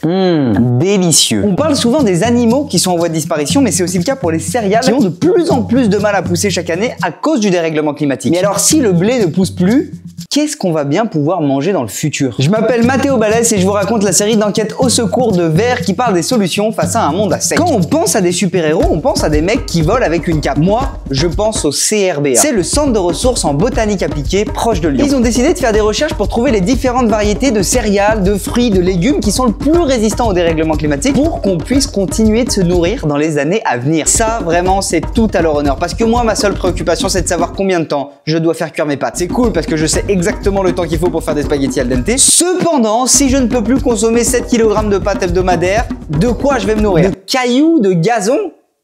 Délicieux. On parle souvent des animaux qui sont en voie de disparition, mais c'est aussi le cas pour les céréales qui ont de plus en plus de mal à pousser chaque année à cause du dérèglement climatique. Mais alors si le blé ne pousse plus, qu'est-ce qu'on va bien pouvoir manger dans le futur? Je m'appelle Mathéo Balès et je vous raconte la série d'enquêtes au secours de Vert qui parle des solutions face à un monde à sec. Quand on pense à des super-héros, on pense à des mecs qui volent avec une cape. Moi, je pense au CRBA. C'est le centre de ressources en botanique appliquée proche de Lyon. Ils ont décidé de faire des recherches pour trouver les différentes variétés de céréales, de fruits, de légumes qui sont le plus résistants au dérèglement climatique pour qu'on puisse continuer de se nourrir dans les années à venir. Ça, vraiment, c'est tout à leur honneur parce que moi, ma seule préoccupation, c'est de savoir combien de temps je dois faire cuire mes pâtes. C'est cool parce que je sais exactement le temps qu'il faut pour faire des spaghettis al dente. Cependant, si je ne peux plus consommer 7 kg de pâtes hebdomadaires, de quoi je vais me nourrir? De cailloux, de gazon?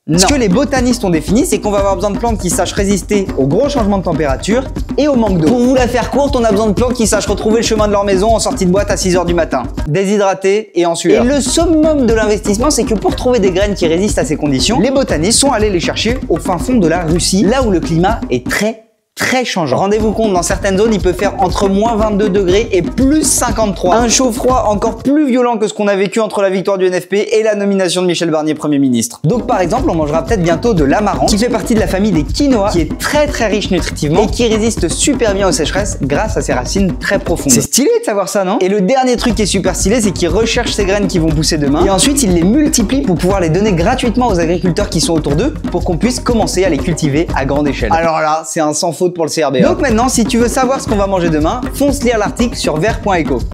Non. Ce que les botanistes ont défini, c'est qu'on va avoir besoin de plantes qui sachent résister aux gros changements de température et au manque d'eau. Pour vous la faire courte, on a besoin de plantes qui sachent retrouver le chemin de leur maison en sortie de boîte à 6 h du matin, déshydratées et en sueur. Et le summum de l'investissement, c'est que pour trouver des graines qui résistent à ces conditions, les botanistes sont allés les chercher au fin fond de la Russie, là où le climat est très changeant. Rendez-vous compte, dans certaines zones, il peut faire entre moins 22 degrés et plus 53. Un chaud-froid encore plus violent que ce qu'on a vécu entre la victoire du NFP et la nomination de Michel Barnier Premier ministre. Donc par exemple, on mangera peut-être bientôt de l'amarante, qui fait partie de la famille des quinoa, qui est très riche nutritivement et qui résiste super bien aux sécheresses grâce à ses racines très profondes. C'est stylé de savoir ça, non? Et le dernier truc qui est super stylé, c'est qu'ils recherchent ces graines qui vont pousser demain et ensuite ils les multiplient pour pouvoir les donner gratuitement aux agriculteurs qui sont autour d'eux pour qu'on puisse commencer à les cultiver à grande échelle. Alors là, c'est un sans faute pour le CRBA. Donc maintenant, si tu veux savoir ce qu'on va manger demain, fonce lire l'article sur vert.eco.